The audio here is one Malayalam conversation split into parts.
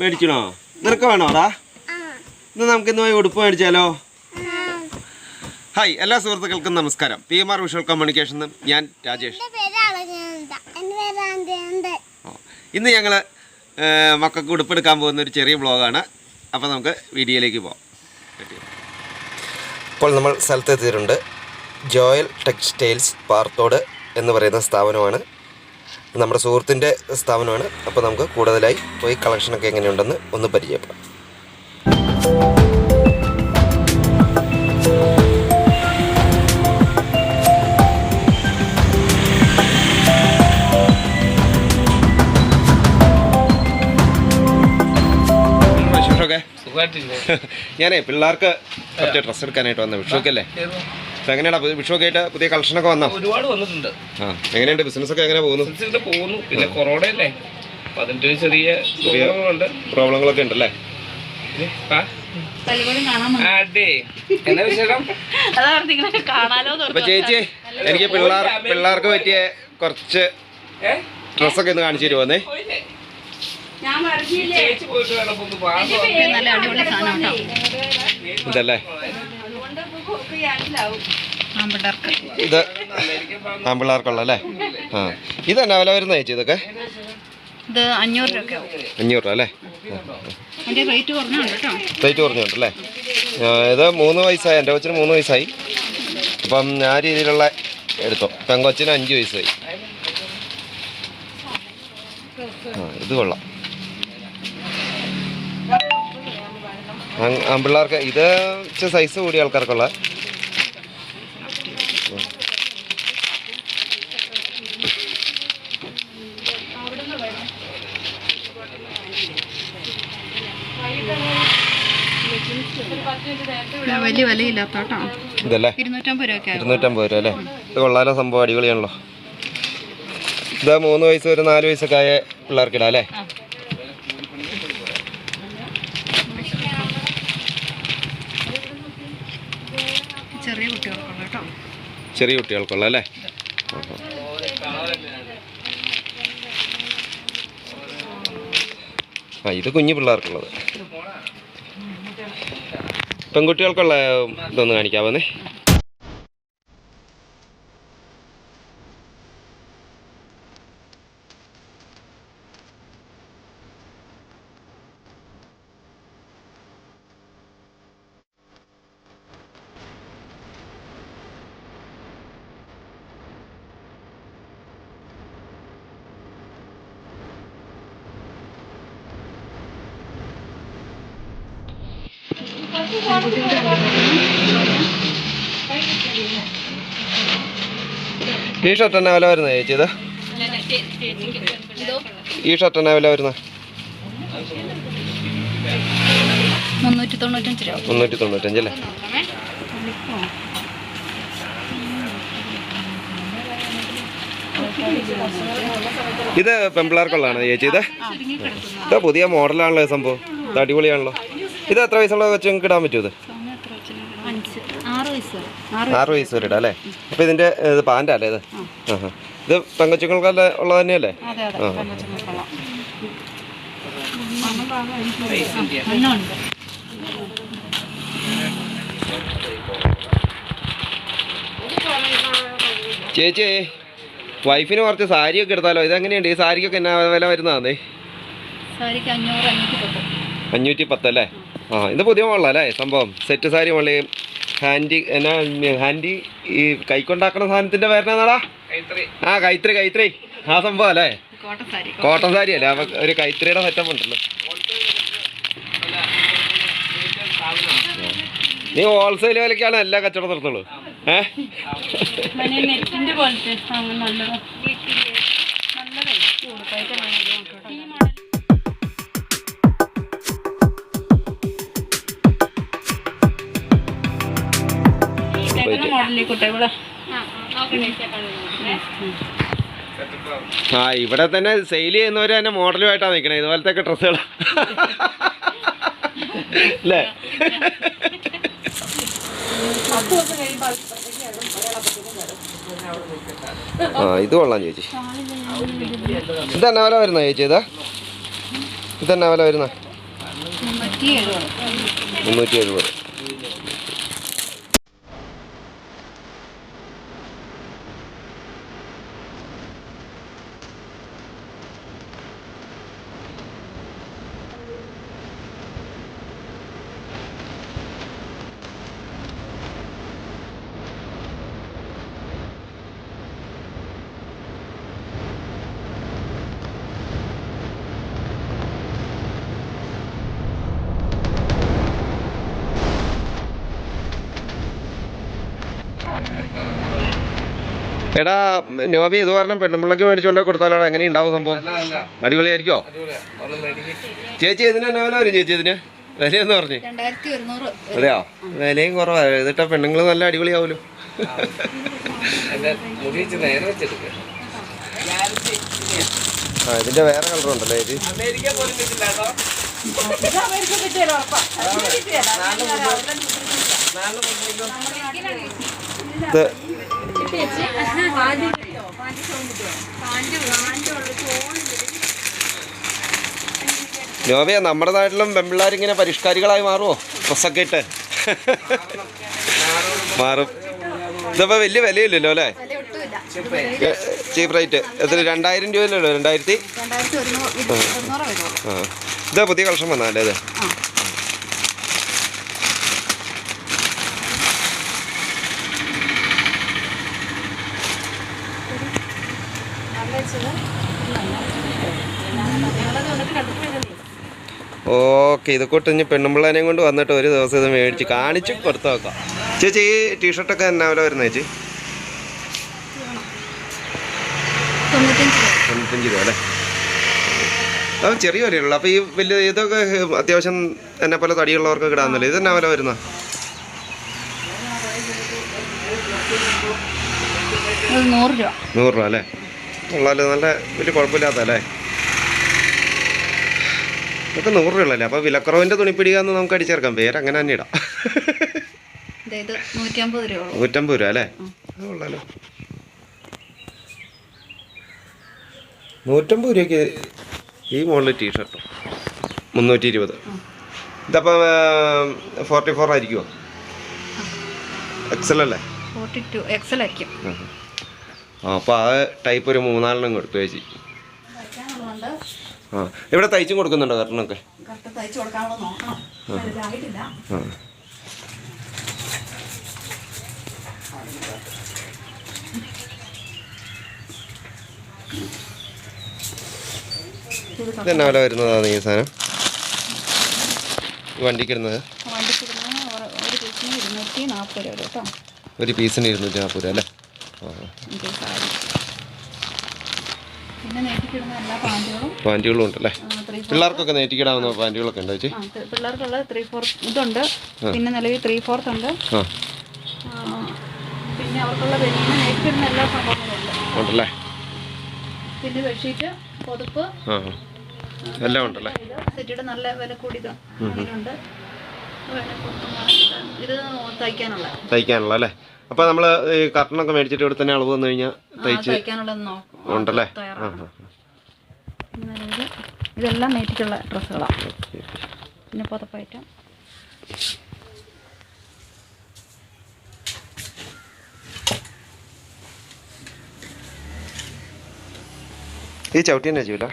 മേടിക്കണോ? നിനക്ക് വേണോടാ? ഇന്ന് നമുക്കിന്ന് പോയി ഉടുപ്പ് മേടിച്ചാലോ? ഹായ്, എല്ലാ സുഹൃത്തുക്കൾക്കും നമസ്കാരം. PMR വിഷ്വൽ കമ്മ്യൂണിക്കേഷൻ, ഞാൻ രാജേഷ്. ഇന്ന് ഞങ്ങൾ മക്കൾക്ക് ഉടുപ്പെടുക്കാൻ പോകുന്ന ഒരു ചെറിയ വ്ളോഗാണ്. അപ്പോൾ നമുക്ക് വീഡിയോയിലേക്ക് പോകാം. ഇപ്പോൾ നമ്മൾ സ്ഥലത്തെത്തിയിട്ടുണ്ട്. ജോയൽ ടെക്സ്റ്റൈൽസ് പാർത്തോട് എന്ന് പറയുന്ന സ്ഥാപനമാണ്. നമ്മുടെ സുഹൃത്തിൻ്റെ സ്ഥാപനമാണ്. അപ്പോൾ നമുക്ക് കൂടുതലായി പോയി കളക്ഷനൊക്കെ എങ്ങനെയുണ്ടെന്ന് ഒന്ന് പരിചയപ്പെടാം. ഞാനേ പിള്ളേർക്ക് കുറച്ച് ഡ്രസ്സ് എടുക്കാനായിട്ട് വന്ന വിഷുവൊക്കെ അല്ലേ? അപ്പോൾ എങ്ങനെയാണ് വിഷുവൊക്കെ ആയിട്ട് പുതിയ കളക്ഷനൊക്കെ വന്നോ? ഒരുപാട് വന്നിട്ടുണ്ട്. എങ്ങനെയുണ്ട് ബിസിനസ് ഒക്കെ? എങ്ങനെ പോകുന്നു? പിന്നെ കൊറോണ അല്ലേ, അപ്പൊ അതിന്റെ ചെറിയ പ്രോബ്ലങ്ങളൊക്കെ ഉണ്ടല്ലേ? അപ്പൊ ചേച്ചി, എനിക്ക് പിള്ളേർക്ക് പറ്റിയ കുറച്ച് ഡ്രസ്സൊക്കെ ഒന്ന് കാണിച്ചു തരുമോന്നേ? ഇതല്ലേ ഇത് ആമ്പിള്ളേർക്കുള്ള അല്ലേ? ഇത് എന്നാ വില വരുന്ന ചേച്ചി? ഇതൊക്കെ 500 രൂപ അല്ലേ? റേറ്റ് കുറഞ്ഞുണ്ടല്ലേ? ഇത് 3 വയസ്സായി, എൻ്റെ കൊച്ചിന് 3 വയസ്സായി. അപ്പം ആ രീതിയിലുള്ള എടുത്തോ. പെങ്കൊച്ചിന് 5 വയസ്സായി. ഇത് കൊള്ളാം. ആമ്പിള്ളേർക്ക് ഇത് സൈസ് കൂടിയ ആൾക്കാർക്കുള്ള. വലിയ വിലയില്ലാത്ത ഇതല്ലേ? 250 രൂപ അല്ലേ? ഇത് കൊള്ളാലോ, സംഭവം അടിപൊളിയാണല്ലോ. ഇത് 3 വയസ്സ് ഒരു 4 വയസ്സൊക്കെ ആയ പിള്ളേർക്കിടാം അല്ലേ? ചെറിയ കുട്ടികൾക്കുള്ള അല്ലേ? ഇത് കുഞ്ഞു പിള്ളേർക്കുള്ളത്. പെൺകുട്ടികൾക്കുള്ള ഇതൊന്ന് കാണിക്കാവന്നേ? ഈ ഷർട്ട് എന്നാ വില വരുന്നത് ചേച്ചി? ഇത് ഈ ഷർട്ട് എന്നാ വില വരുന്നത്? 395 അല്ലേ? ഇത് പെൺപിള്ളേർക്കുള്ളതാണ് ചേച്ചി? ഇത് പുതിയ മോഡലാണല്ലോ സംഭവം. ഇത് അടിപൊളിയാണല്ലോ. ഇത് എത്ര വയസ്സുള്ള വെച്ച് നിങ്ങൾക്ക് ഇടാൻ പറ്റുമോ? ഇത് 6 വയസ്സ് വരെ ഇടാം അല്ലേ? അപ്പോൾ ഇതിൻ്റെ ഇത് പാൻ്റ് അല്ലേ ഇത്? ഇത് പെങ്കൊച്ചുങ്ങൾക്കല്ല ഉള്ളത് തന്നെയല്ലേ? ചേച്ചി, വൈഫിന് കുറച്ച് സാരിയൊക്കെ എടുത്താലോ? ഇതെങ്ങനെയുണ്ട്? ഈ സാരിക്കൊക്കെ എന്നാ വില വരുന്നതാണേ? 510 അല്ലേ? ഇത് പുതിയ മോഡലല്ലേ സംഭവം? സെറ്റ് സാരി മോളി ഹാൻഡി എന്നാ ഹാൻഡി ഈ കൈക്കൊണ്ടാക്കണ സാധനത്തിൻ്റെ പേരെന്നാടാ? കൈത്രി ആ സംഭവം അല്ലേ? കോട്ടൺ സാരി അല്ലേ? അപ്പൊ ഒരു കൈത്രിയുടെ സെറ്റപ്പ് ഉണ്ടല്ലോ. നീ ഹോൾസെയിൽ വിലക്കാണ് എല്ലാ കച്ചവടം നടത്തുള്ളൂ. ഇവിടെ തന്നെ സെയിൽ ചെയ്യുന്നവര് തന്നെ മോഡലുമായിട്ടാണ് നിൽക്കണേ. ഇതുപോലത്തെ ഡ്രസ്സുകൾ അല്ലേ? ഇത് കൊള്ളാം ചേച്ചി. ഇതെന്നാ വില വരുന്ന ചേച്ചി? ഇതെന്നാ വില വരുന്ന? 370. എടാ നോബി ഇത് പറഞ്ഞ പെണ്ണുമ്പിള്ളക്ക് മേടിച്ചുകൊണ്ടേ കൊടുത്താലോ എങ്ങനെ ഉണ്ടാവും സംഭവം? അടിപൊളിയായിരിക്കോ? ചേച്ചി ഇതിന് എന്നാ വില വരും ചേച്ചി ഇതിന്? വിലയെന്ന് പറഞ്ഞു. അതെയോ? വിലയും കുറവാ. ഇതിട്ട പെണ്ണുങ്ങൾ നല്ല അടിപൊളിയാവുമല്ലോ. ആ ഇതിന്റെ വേറെ കളർ ഉണ്ടല്ലേ ചേച്ചി? ഇത് നോബിയ നമ്മുടെ നാട്ടിലും പെൺപിള്ളേരിങ്ങനെ പരിഷ്കാരികളായി മാറുമോ? ഡ്രസ്സൊക്കെ ഇട്ട് മാറും. ഇതിപ്പോ വലിയ വിലയില്ലല്ലോ അല്ലേ? Cheap rate. എത്ര? 2000 രൂപയിലല്ലോ? 2000. ആ ഇതാ പുതിയ കളക്ഷൻ വന്നാലേ ഇത്? ഓക്കെ, ഇത് കൂട്ടിഞ്ഞ് പെണ്ണുമ്പിള്ളേനെയും കൊണ്ട് വന്നിട്ട് ഒരു ദിവസം ഇത് മേടിച്ച് കാണിച്ച് കൊടുത്തു നോക്കാം. ചേച്ചി ഈ ടീഷർട്ടൊക്കെ എന്നാ വില വരുന്നത് ചേച്ചി? 95 രൂപ അല്ലേ? അത് ചെറിയ വിലയുള്ളൂ. അപ്പോൾ ഈ വലിയ ഇതൊക്കെ അത്യാവശ്യം എന്നെ പോലെ തടിയുള്ളവർക്ക് ഇടാന്നല്ലോ. ഇതെന്നാ വില വരുന്ന? 100 രൂപ അല്ലേ? ഉള്ളല്ലോ, നല്ല വലിയ കുഴപ്പമില്ലാത്തല്ലേ? ഇതൊക്കെ 100 രൂപയല്ലേ? അപ്പോൾ വിലക്കുറവിൻ്റെ തുണിപ്പിടിക്കാന്ന് നമുക്ക് അടിച്ചേർക്കാം. പേര് അങ്ങനെ തന്നെ ഇടാം. 150 രൂപ അല്ലേ? അത് കൊള്ളാലോ. 150 രൂപയ്ക്ക് ഈ മോഡൽ ടീഷർട്ടും 320. ഇതപ്പം 44 ആയിരിക്കുമോ? എക്സൽ അല്ലേ? 42 എക്സൽ ആയിരിക്കും. ആ അപ്പോൾ ആ ടൈപ്പ് ഒരു 3-4 കൊടുത്തു ചേച്ചി. ആ ഇവിടെ തയ്ച്ചും കൊടുക്കുന്നുണ്ടോ കർട്ടനൊക്കെ? ആ ഇതെന്നാ വില വരുന്നതാണ് ഈ സാധനം? വണ്ടിക്കിടുന്നത് ഒരു പീസിന് 240 രൂപ അല്ലേ? പാൻറ്റുകളും ഉണ്ടല്ലേ? പിള്ളേർക്കൊക്കെ നേറ്റിക്കിടാവുന്ന പാൻറ്റുകളൊക്കെ ഉണ്ടോ ചേച്ചി? പിള്ളേർക്കുള്ള 3/4 ഇതുണ്ട്. പിന്നെ നിലവിൽ 3/4 ഉണ്ട്. പിന്നെ അവർക്കുള്ള വെളിയിൽ നേറ്റിക്കിടുന്ന എല്ലാ സംഭവങ്ങളും ഉണ്ടല്ലേ? പിന്നെ ബെഡ്ഷീറ്റ്, പൊതുപ്പ് എല്ലാം ഉണ്ടല്ലേ? സെറ്റിയുടെ നല്ല വില കൂടിയത് അങ്ങനെയുണ്ട്. ഇത് തയ്ക്കാനുള്ള അല്ലേ? അപ്പോൾ നമ്മൾ ഈ കർട്ടനൊക്കെ മേടിച്ചിട്ട് ഇവിടെ തന്നെ അളവ് വന്നു കഴിഞ്ഞാൽ ഉണ്ടല്ലേ? ഇതെല്ലാം നേറ്റിക്കുള്ള ഡ്രസ്സുകളാണ്. പിന്നെ പുതപ്പൈറ്റം. ഈ ചവിട്ടി തന്നെ ചെയ്യൂല?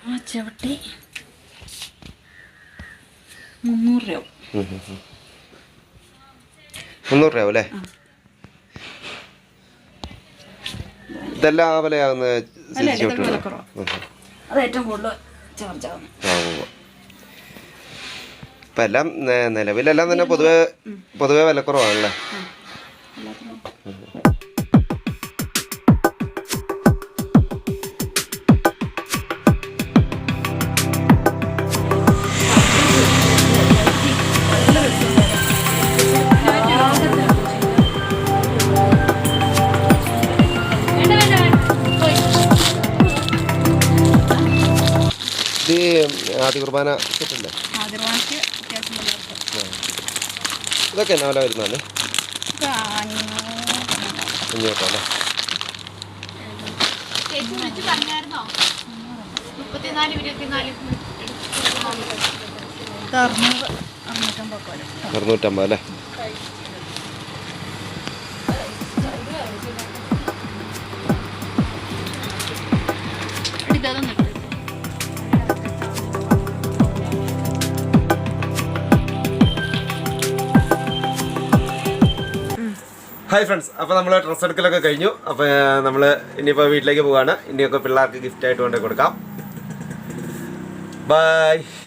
ആ ചവിട്ടി 300 രൂപ. 300 രൂപ അല്ലേ? ഇതെല്ലാം ആ വിലയാകുന്ന അത് ഏറ്റവും കൂടുതൽ ചാർജ് ആവുന്നു. ഇപ്പം എല്ലാം നിലവിലെല്ലാം തന്നെ പൊതുവെ വിലക്കുറവാണല്ലേ? ആദ്യ കുർബാന സെറ്റല്ലേ? ഇതൊക്കെ എന്നാ വില വരുന്നതല്ലേ? 500 അല്ലേ? ഇത് 650 650 അല്ലേ? ഹായ് ഫ്രണ്ട്സ്, അപ്പോൾ നമ്മൾ ഡ്രസ്സ് എടുക്കലൊക്കെ കഴിഞ്ഞു. അപ്പോൾ നമ്മൾ ഇനിയിപ്പോൾ വീട്ടിലേക്ക് പോവാണ്. ഇനിയൊക്കെ പിള്ളേർക്ക് ഗിഫ്റ്റായിട്ട് കൊണ്ടുപോയി കൊടുക്കാം. ബൈ.